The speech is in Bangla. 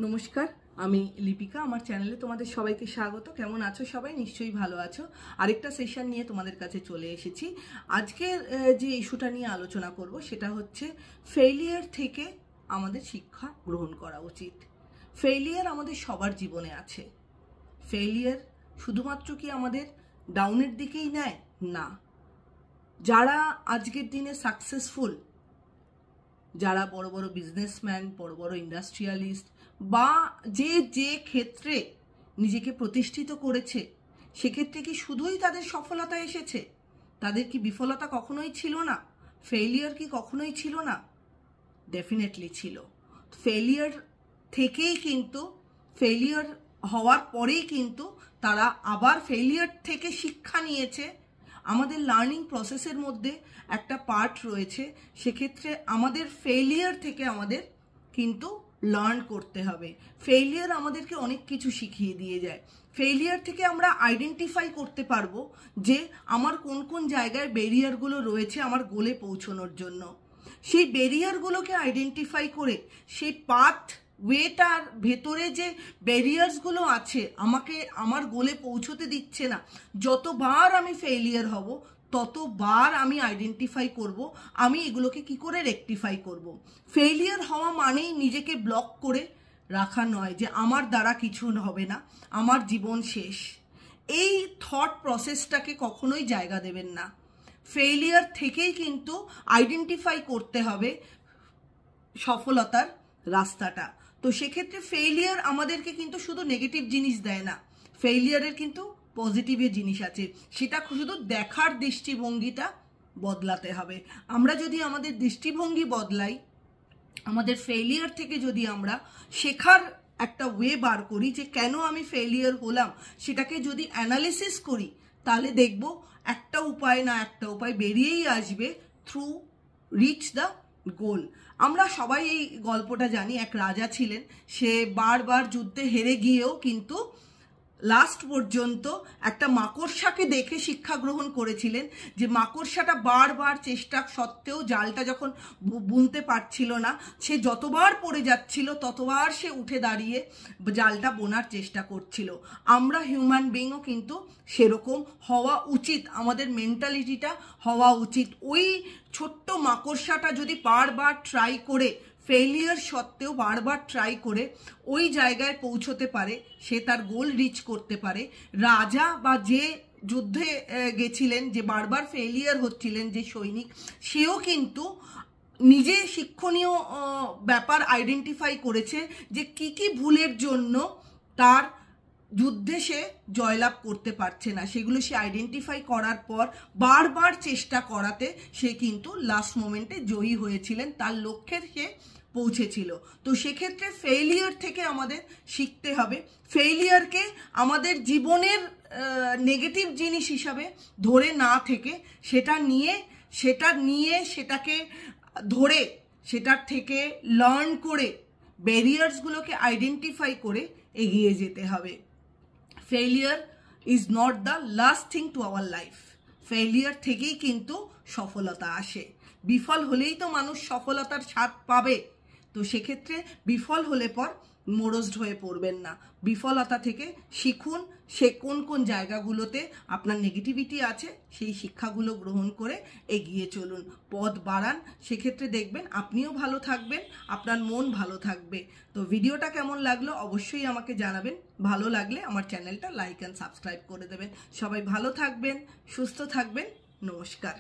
নমস্কার, আমি লিপিকা। আমার চ্যানেলে তোমাদের সবাইকে স্বাগত। কেমন আছো সবাই? নিশ্চয়ই ভালো আছো। আরেকটা সেশন নিয়ে তোমাদের কাছে চলে এসেছি। আজকের যে ইস্যুটা নিয়ে আলোচনা করব সেটা হচ্ছে ফেইলিয়ার থেকে আমাদের শিক্ষা গ্রহণ করা উচিত। ফেইলিয়ার আমাদের সবার জীবনে আছে। ফেইলিয়ার শুধুমাত্র কি আমাদের ডাউনের দিকেই নেয়? না। যারা আজকের দিনে সাকসেসফুল, যারা বড় বড় বিজনেসম্যান, বড় বড় ইন্ডাস্ট্রিয়ালিস্ট বা যে ক্ষেত্রে নিজেকে প্রতিষ্ঠিত করেছে, সেক্ষেত্রে কি শুধুই তাদের সফলতা এসেছে? তাদের কি বিফলতা কখনোই ছিল না? ফেইলিয়ার কি কখনোই ছিল না? ডেফিনেটলি ছিল। ফেইলিয়ার থেকেই কিন্তু, ফেইলিয়ার হওয়ার পরেই কিন্তু তারা আবার ফেইলিয়ার থেকে শিক্ষা নিয়েছে। আমাদের লার্নিং প্রসেসের মধ্যে একটা পার্ট রয়েছে, সেক্ষেত্রে আমাদের ফেইলিয়ার থেকে আমাদের কিন্তু লার্ন করতে হবে। ফেইলিয়ার আমাদেরকে অনেক কিছু শিখিয়ে দিয়ে যায়। ফেইলিয়ার থেকে আমরা আইডেন্টিফাই করতে পারবো যে আমার কোন কোন জায়গায় ব্যারিয়ারগুলো রয়েছে আমার গোলে পৌঁছানোর জন্য। সেই ব্যারিয়ারগুলোকে আইডেন্টিফাই করে সেই পাথ ওয়েটার ভেতরে যে ব্যারিয়ার্সগুলো আছে আমাকে আমার গোলে পৌঁছতে দিচ্ছে না, যতবার আমি ফেইলিয়ার হব ততবার আমি আইডেন্টিফাই করব আমি এগুলোকে কি করে রেকটিফাই করব। ফেইলিয়ার হওয়া মানেই নিজেকে ব্লক করে রাখা নয় যে আমার দ্বারা কিছু হবে না, আমার জীবন শেষ। এই থট প্রসেসটাকে কখনোই জায়গা দেবেন না। ফেইলিয়ার থেকেই কিন্তু আইডেন্টিফাই করতে হবে সফলতার রাস্তাটা। তো সেক্ষেত্রে ফেইলিয়ার আমাদেরকে কিন্তু শুধু নেগেটিভ জিনিস দেয় না, ফেইলিয়ারের কিন্তু পজিটিভের জিনিস আছে। সেটা শুধু দেখার দৃষ্টিভঙ্গিটা বদলাতে হবে। আমরা যদি আমাদের দৃষ্টিভঙ্গি বদলাই, আমাদের ফেইলিয়ার থেকে যদি আমরা শেখার একটা ওয়ে বার করি যে কেন আমি ফেইলিয়ার হলাম, সেটাকে যদি অ্যানালিসিস করি, তাহলে দেখব একটা উপায় না একটা উপায় বেরিয়েই আসবে থ্রু রিচ দ্য গোল। আমরা সবাই এই গল্পটা জানি। এক রাজা ছিলেন, সে বারবার যুদ্ধে হেরে গিয়েও কিন্তু লাস্ট পর্যন্ত একটা মাকড়সাকে দেখে শিক্ষা গ্রহণ করেছিলেন যে মাকড়সাটা বারবার চেষ্টা সত্ত্বেও জালটা যখন বুনতে পারছিল না, সে যতবার পড়ে যাচ্ছিল ততবার সে উঠে দাঁড়িয়ে জালটা বোনার চেষ্টা করছিল। আমরা হিউম্যান বিইংও কিন্তু সেরকম হওয়া উচিত, আমাদের মেন্টালিটিটা হওয়া উচিত। ওই ছোট্ট মাকড়সাটা যদি বারবার ট্রাই করে, ফেইলিয়ার সত্ত্বেও বারবার ট্রাই করে ওই জায়গায় পৌঁছতে পারে, সে তার গোল রিচ করতে পারে। রাজা বা যে যুদ্ধে গেছিলেন, যে বারবার ফেইলিয়ার হচ্ছিলেন যে সৈনিক, সেও কিন্তু নিজে শিক্ষণীয় ব্যাপার আইডেন্টিফাই করেছে যে কি ভুলের জন্য তার যুদ্ধে সে জয়লাভ করতে পারছে না। সেগুলো সে আইডেন্টিফাই করার পর বারবার চেষ্টা করাতে সে কিন্তু লাস্ট মোমেন্টে জয়ী হয়েছিলেন, তার লক্ষ্যে সে পৌঁছেছিল। তো সেক্ষেত্রে ফেইলিয়ার থেকে আমাদের শিখতে হবে। ফেইলিয়ারকে আমাদের জীবনের নেগেটিভ জিনিস হিসাবে ধরে না থেকে সেটাকে ধরে সেটার থেকে লার্ন করে ব্যারিয়ার্সগুলোকে আইডেন্টিফাই করে এগিয়ে যেতে হবে। Failure is not the last thing to our life. Failure থেকেই কিন্তু সফলতা আসে। বিফল হলেই তো মানুষ সফলতার স্বাদ পাবে। তো সেক্ষেত্রে বিফল হলে পর মোরজড হয়ে পড়বেন না। বিফলতা থেকে শিখুন, সে কোন কোন জায়গাগুলোতে আপনার নেগেটিভিটি আছে সেই শিক্ষাগুলো গ্রহণ করে এগিয়ে চলুন, পথ বাড়ান। সেক্ষেত্রে দেখবেন আপনিও ভালো থাকবেন, আপনার মন ভালো থাকবে। তো ভিডিওটা কেমন লাগলো অবশ্যই আমাকে জানাবেন। ভালো লাগলে আমার চ্যানেলটা লাইক অ্যান্ড সাবস্ক্রাইব করে দেবেন। সবাই ভালো থাকবেন, সুস্থ থাকবেন। নমস্কার।